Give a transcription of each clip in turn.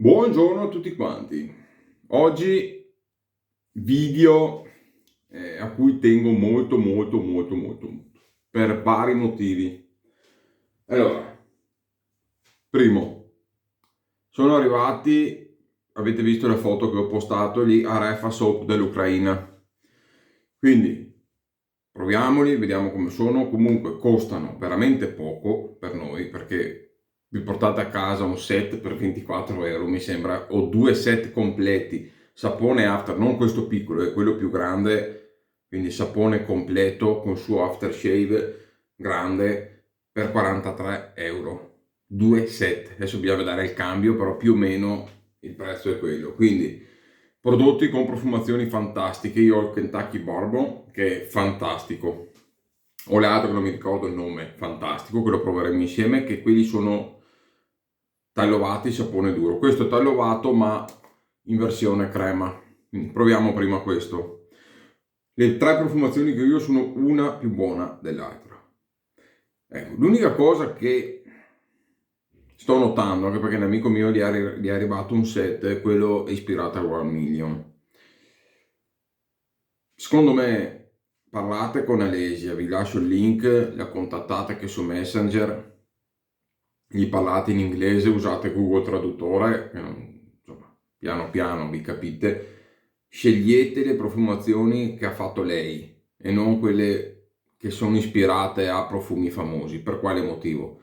Buongiorno a tutti quanti. Oggi video a cui tengo molto per vari motivi. Allora, primo, sono arrivati, avete visto le foto che ho postato lì a Refa Soap dell'Ucraina. Quindi proviamoli, vediamo come sono. Comunque costano veramente poco per noi perché vi portate a casa un set per 24 euro, mi sembra, o due set completi, sapone after, non questo piccolo, è quello più grande, quindi sapone completo con suo aftershave grande per 43 euro. Due set, adesso bisogna vedere il cambio, però più o meno il prezzo è quello. Quindi prodotti con profumazioni fantastiche. Io ho il Kentucky Bourbon che è fantastico, ho l'altro che non mi ricordo il nome, fantastico, che lo proveremo insieme, che quelli sono tagliovati sapone duro. Questo è tagliovato ma in versione crema. Quindi proviamo prima questo. Le tre profumazioni che io sono una più buona dell'altra. Ecco, l'unica cosa che sto notando, anche perché un amico mio gli è arrivato un set, quello ispirato a One Million. Secondo me parlate con Alesia, vi lascio il link, la contattate anche su Messenger, gli parlate in inglese, usate Google Traduttore, insomma, piano piano vi capite, scegliete le profumazioni che ha fatto lei e non quelle che sono ispirate a profumi famosi. Per quale motivo?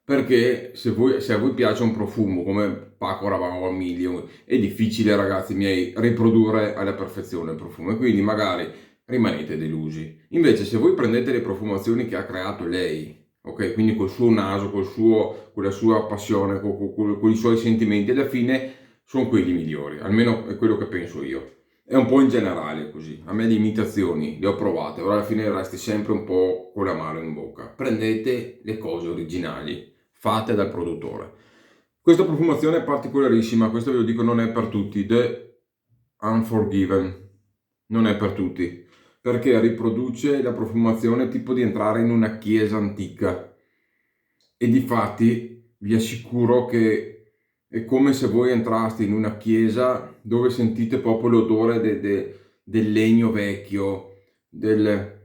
Perché se a voi piace un profumo come Paco Rabanne o Million, è difficile, ragazzi miei, riprodurre alla perfezione il profumo e quindi magari rimanete delusi. Invece se voi prendete le profumazioni che ha creato lei, ok, quindi col suo naso, con la sua passione, con i suoi sentimenti, alla fine sono quelli migliori, almeno è quello che penso io. È un po' in generale così. A me le imitazioni le ho provate, ora alla fine resti sempre un po' con l'amaro in bocca. Prendete le cose originali, fatte dal produttore. Questa profumazione è particolarissima, questo ve lo dico, non è per tutti. The Unforgiven non è per tutti, perché riproduce la profumazione tipo di entrare in una chiesa antica e difatti vi assicuro che è come se voi entraste in una chiesa dove sentite proprio l'odore del legno vecchio, del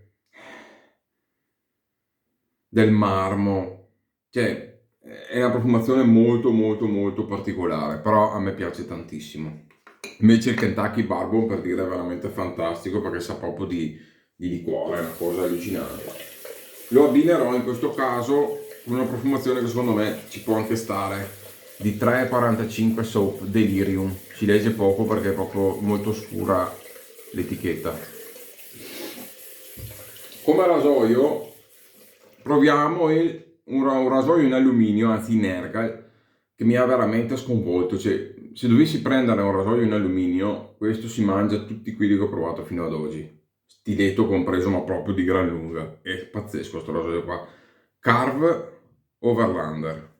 marmo, cioè è una profumazione molto particolare, però a me piace tantissimo. Invece il Kentucky Bourbon, per dire, è veramente fantastico perché sa proprio di liquore, è una cosa allucinante. Lo abbinerò in questo caso con una profumazione che secondo me ci può anche stare, di 3,45 Soap Delirium. Si legge poco perché è proprio molto scura l'etichetta. Come rasoio proviamo un rasoio in alluminio, anzi in Ergal, che mi ha veramente sconvolto. Cioè, se dovessi prendere un rasoio in alluminio, questo si mangia tutti quelli che ho provato fino ad oggi. Stiletto compreso, ma proprio di gran lunga. È pazzesco questo rasoio qua. Carve Overlander.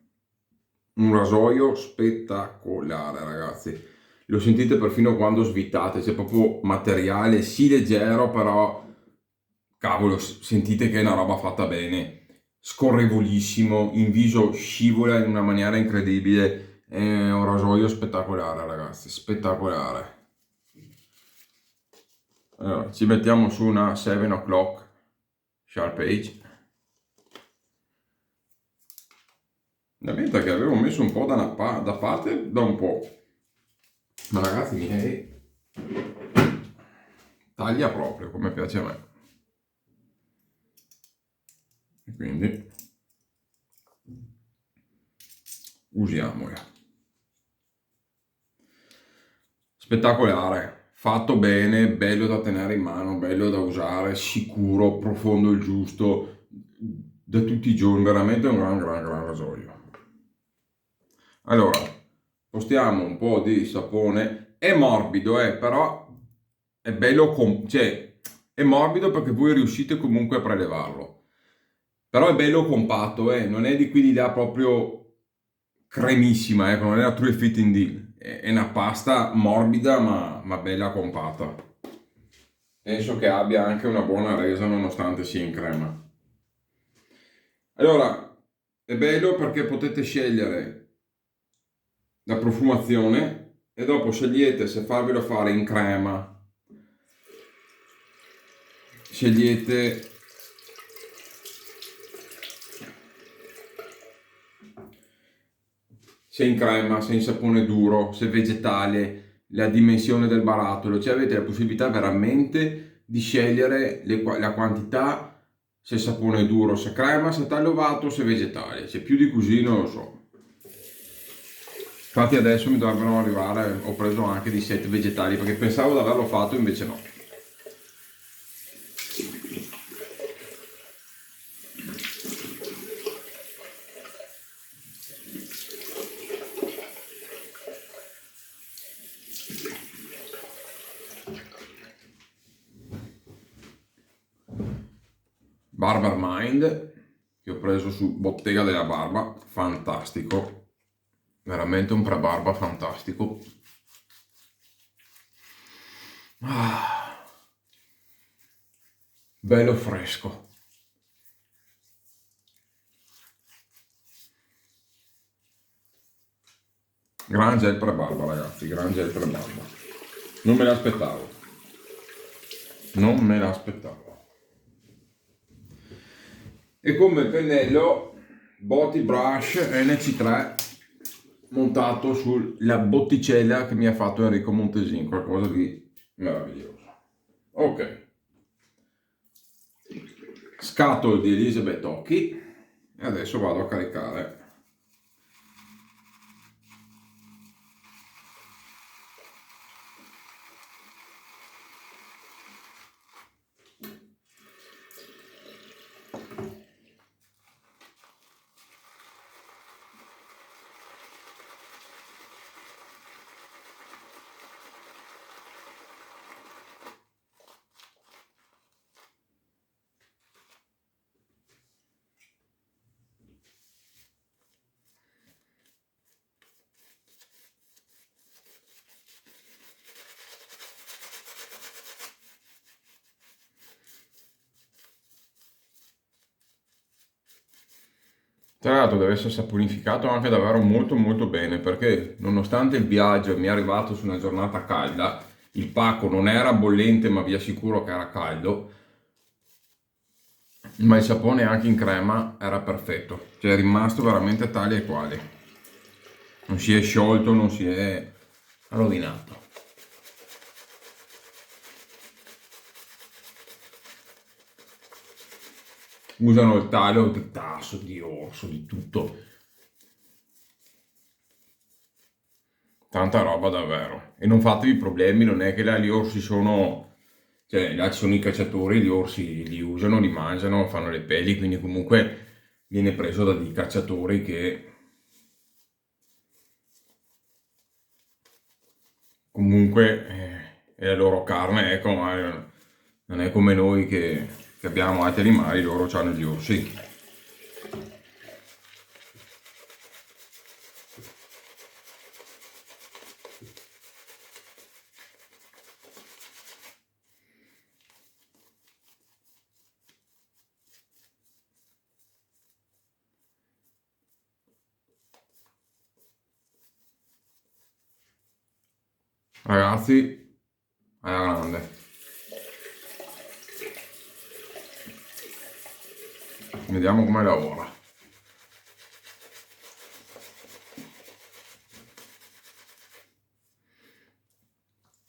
Un rasoio spettacolare, ragazzi. Lo sentite perfino quando svitate, c'è proprio materiale sì leggero, però cavolo, sentite che è una roba fatta bene, scorrevolissimo, in viso scivola in una maniera incredibile, è un rasoio spettacolare, ragazzi, spettacolare. Allora, ci mettiamo su una 7 o'clock Sharp Age. La menta che avevo messo un po' da parte da un po', ma ragazzi miei, taglia proprio come piace a me. E quindi usiamola. Spettacolare, fatto bene, bello da tenere in mano, bello da usare, sicuro, profondo il giusto, da tutti i giorni, veramente un gran rasoio. Allora, postiamo un po' di sapone, è morbido, però è bello, cioè è morbido perché voi riuscite comunque a prelevarlo, però è bello compatto, non è di quelli là proprio cremissima, ecco, non è una true fitting deal, è una pasta morbida ma bella compatta. Penso che abbia anche una buona resa nonostante sia in crema. Allora, è bello perché potete scegliere la profumazione e dopo scegliete se farvelo fare in crema, scegliete se in crema, se in sapone duro, se vegetale, la dimensione del barattolo, cioè avete la possibilità veramente di scegliere la quantità, se sapone duro, se crema, se taglio ovato, se vegetale, c'è più di così non lo so. Infatti adesso mi dovrebbero arrivare, ho preso anche di set vegetali perché pensavo di averlo fatto, invece no. Barber Mind che ho preso su Bottega della Barba, fantastico, veramente un pre-barba fantastico. Bello fresco. Gran gel pre-barba, ragazzi, gran gel pre-barba. Non me l'aspettavo. Non me l'aspettavo. E come pennello Body Brush NC3 montato sulla botticella che mi ha fatto Enrico Montesin, qualcosa di meraviglioso. Ok. Scatole di Elisabeth Occhi e adesso vado a caricare. Tra l'altro deve essere saponificato anche davvero molto molto bene perché nonostante il viaggio mi è arrivato su una giornata calda, il pacco non era bollente ma vi assicuro che era caldo, ma il sapone anche in crema era perfetto, cioè è rimasto veramente tale e quale, non si è sciolto, non si è rovinato. Usano il taglio di tasso, di orso, di tutto. Tanta roba davvero. E non fatevi problemi, non è che là gli orsi sono... Cioè, là ci sono i cacciatori, gli orsi li usano, li mangiano, fanno le pelli, quindi comunque viene preso da dei cacciatori che... Comunque è la loro carne, ecco, ma non è come noi che abbiamo altri animali, loro hanno gli orsi. Ragazzi, alla grande. Vediamo come lavora.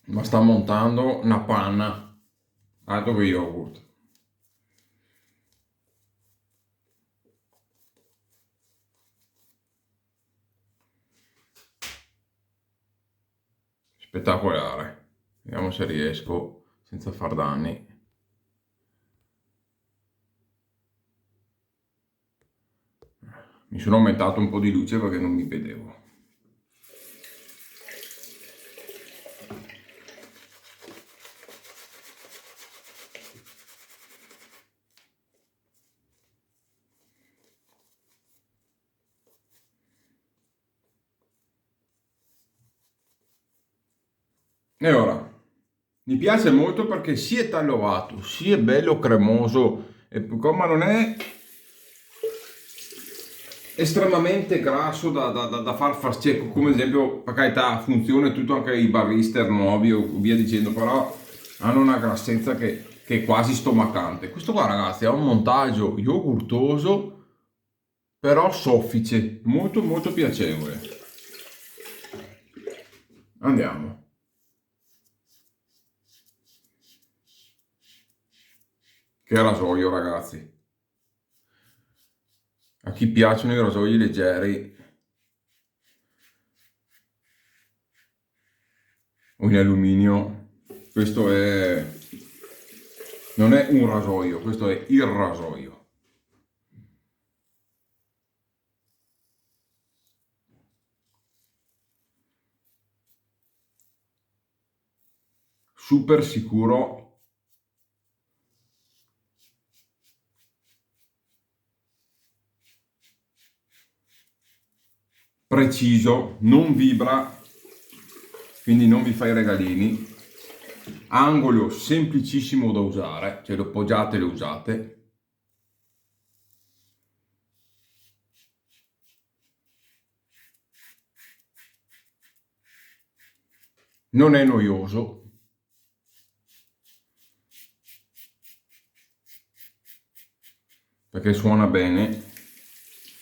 Ma sta montando una panna, altro che yogurt. Spettacolare. Vediamo se riesco senza far danni. Mi sono aumentato un po' di luce perché non mi vedevo. E ora, mi piace molto perché si è tagliovato, si è bello cremoso, ma non è estremamente grasso da far farcire, come ad esempio, per carità, funziona tutto anche i barrister nuovi o via dicendo, però hanno una grassezza che è quasi stomacante. Questo qua, ragazzi, è un montaggio yogurtoso, però soffice, molto molto piacevole. Andiamo. Che rasoio, ragazzi. A chi piacciono i rasoi leggeri o in alluminio, questo è... non è un rasoio, questo è il rasoio. Super sicuro, preciso, non vibra, quindi non vi fai regalini. Angolo semplicissimo da usare, cioè lo poggiate e lo usate. Non è noioso. Perché suona bene.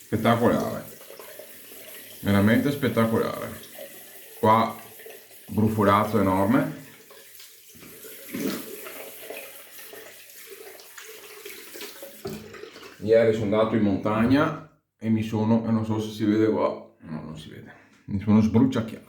Spettacolare. Veramente spettacolare. Qua brufolazzo enorme. Ieri sono andato in montagna e mi sono, non so se si vede qua, no, non si vede, mi sono sbruciacchiato.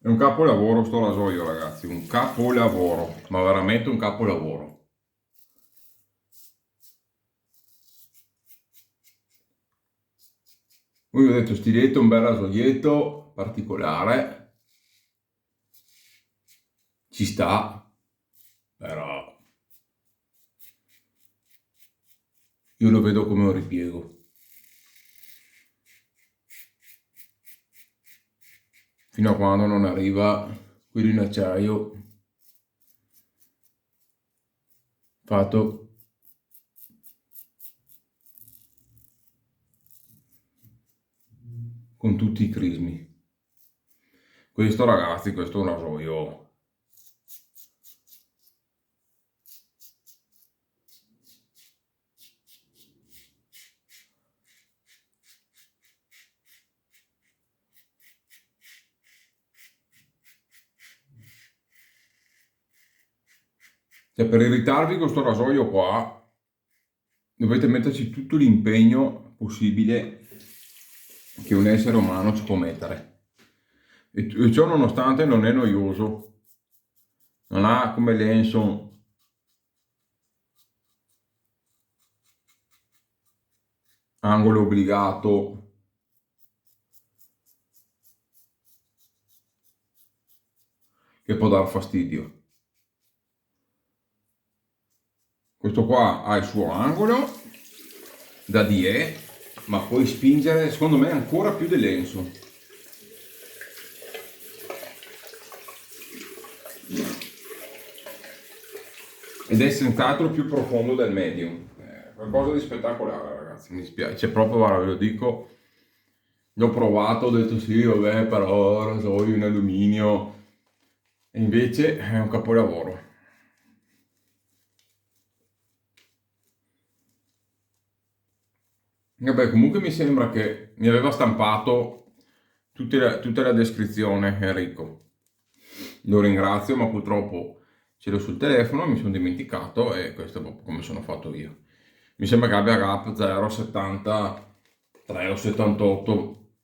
È un capolavoro sto rasoio, ragazzi, un capolavoro, ma veramente un capolavoro. Voi vi ho detto stiletto, un bel rasoietto particolare, ci sta, però io lo vedo come un ripiego. Fino a quando non arriva quello in acciaio fatto con tutti i crismi. Questo, ragazzi, questo è un rasoio. Cioè, per irritarvi con sto rasoio qua, dovete metterci tutto l'impegno possibile che un essere umano ci può mettere. E ciò nonostante non è noioso. Non ha come l'Enson angolo obbligato. Che può dar fastidio. Questo qua ha il suo angolo da die, ma puoi spingere secondo me ancora più dell'Enson. Ed è senz'altro più profondo del medium. Qualcosa di spettacolare, ragazzi, mi dispiace proprio, guarda, ve lo dico. L'ho provato, ho detto sì, vabbè, però rasoio in alluminio. E invece è un capolavoro. Vabbè, comunque mi sembra che mi aveva stampato tutta la descrizione Enrico. Lo ringrazio, ma purtroppo ce l'ho sul telefono, mi sono dimenticato e questo è proprio come sono fatto io. Mi sembra che abbia gap 0,73 o 78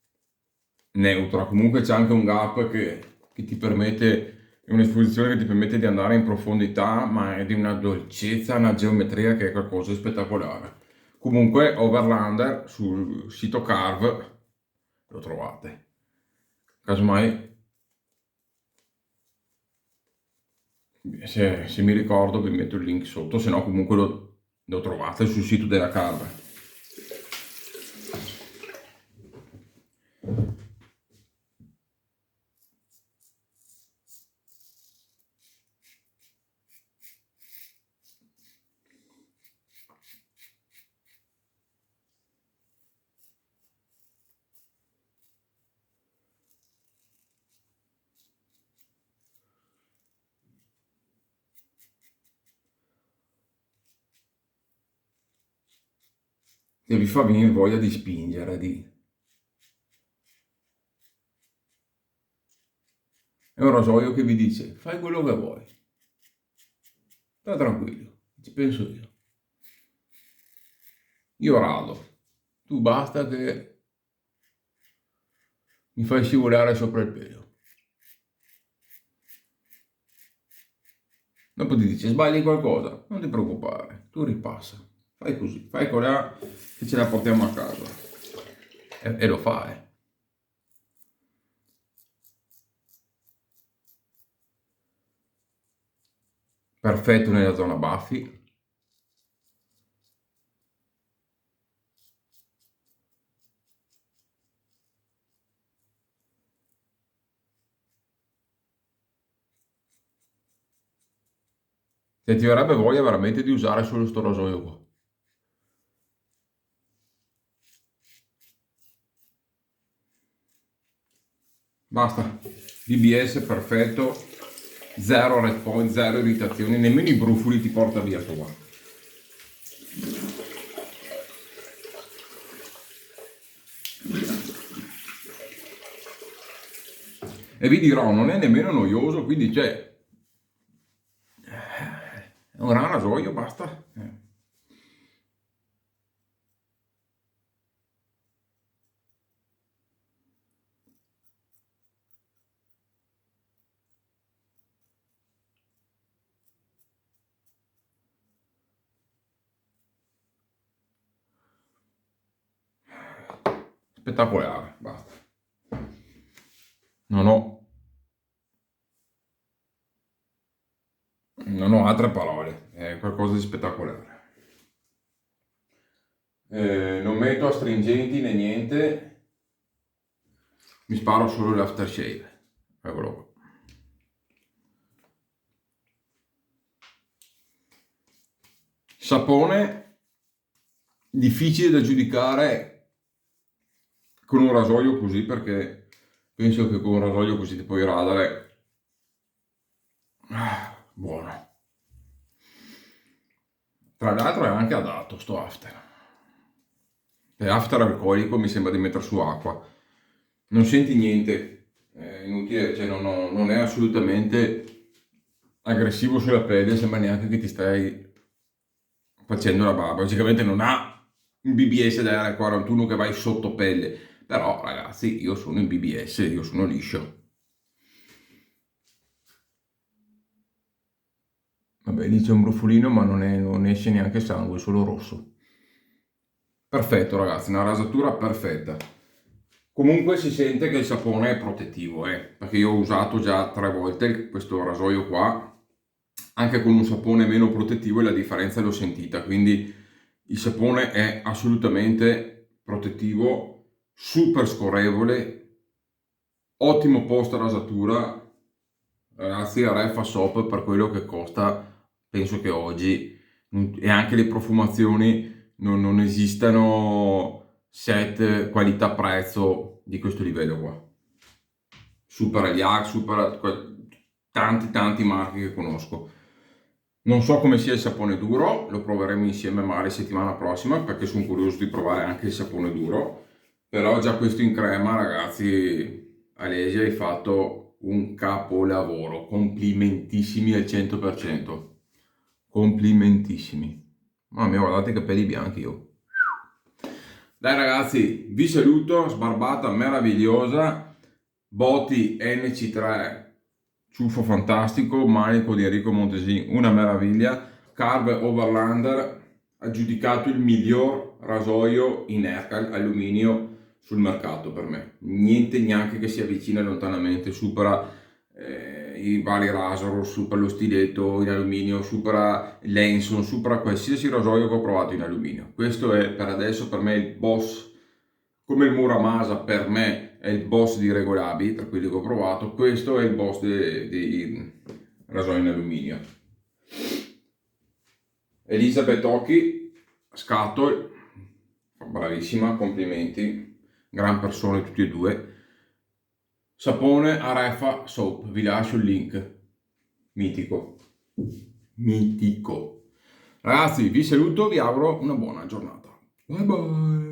neutra. Comunque c'è anche un gap che ti permette, è un'esposizione che ti permette di andare in profondità, ma è di una dolcezza, una geometria che è qualcosa di spettacolare. Comunque, Overlander sul sito Carve lo trovate. Casomai, se mi ricordo, vi metto il link sotto, se no comunque lo trovate sul sito della Carve. E vi fa venire voglia di spingere, È un rasoio che vi dice, fai quello che vuoi, sta tranquillo, ci penso io. Io rado, tu basta che mi fai scivolare sopra il pelo. Dopo ti dice, sbagli qualcosa, non ti preoccupare, tu ripassa, fai così, fai quella che ce la portiamo a casa. E lo fa, eh. Perfetto nella zona baffi. E ti verrebbe voglia veramente di usare solo sto rasoio qua. Basta, BBS perfetto, zero red point, zero irritazioni, nemmeno i brufoli ti porta via sto qua. E vi dirò, non è nemmeno noioso, quindi c'è un gran rasoio, basta. Spettacolare, basta. Non ho, non ho altre parole, è qualcosa di spettacolare. Non metto astringenti né niente, mi sparo solo l'aftershave. Eccolo qua. Sapone difficile da giudicare con un rasoio così, perché penso che con un rasoio così ti puoi radere. Buono. Tra l'altro è anche adatto sto after. E after alcolico mi sembra di mettere su acqua. Non senti niente, è inutile, cioè non è assolutamente aggressivo sulla pelle, sembra neanche che ti stai facendo la barba. Logicamente non ha un BBS da R41 che vai sotto pelle, però ragazzi, io sono in BBS, io sono liscio. Vabbè, lì c'è un brufolino, ma non esce neanche sangue, è solo rosso. Perfetto ragazzi, una rasatura perfetta. Comunque si sente che il sapone è protettivo, perché io ho usato già 3 volte questo rasoio qua, anche con un sapone meno protettivo e la differenza l'ho sentita, quindi il sapone è assolutamente protettivo, super scorrevole, ottimo post rasatura, ragazzi, Refa Soap per quello che costa, penso che oggi, e anche le profumazioni, non esistano set qualità-prezzo di questo livello qua. Supera gli ARC, supera tanti marchi che conosco. Non so come sia il sapone duro, lo proveremo insieme magari settimana prossima perché sono curioso di provare anche il sapone duro, però già questo in crema, ragazzi, Alesia, hai fatto un capolavoro, complimentissimi al 100%, complimentissimi. Mamma mia, guardate i capelli bianchi io. Dai ragazzi, vi saluto, sbarbata meravigliosa, Boti NC3, ciuffo fantastico, manico di Enrico Montesin, una meraviglia, Carve Overlander, aggiudicato il miglior rasoio in Ercal alluminio sul mercato per me. Niente neanche che si avvicina lontanamente, supera i vari Razor, supera lo stiletto in alluminio, supera l'Enson, supera qualsiasi rasoio che ho provato in alluminio. Questo è per adesso per me il boss, come il Muramasa per me è il boss di Regolabi, tra quelli che ho provato, questo è il boss dei rasoi in alluminio. Elisabeth Occhi, Scatol, bravissima, complimenti, gran persone tutti e due. Sapone Arefa Soap, vi lascio il link, mitico, mitico. Ragazzi, vi saluto, vi auguro una buona giornata. Bye bye.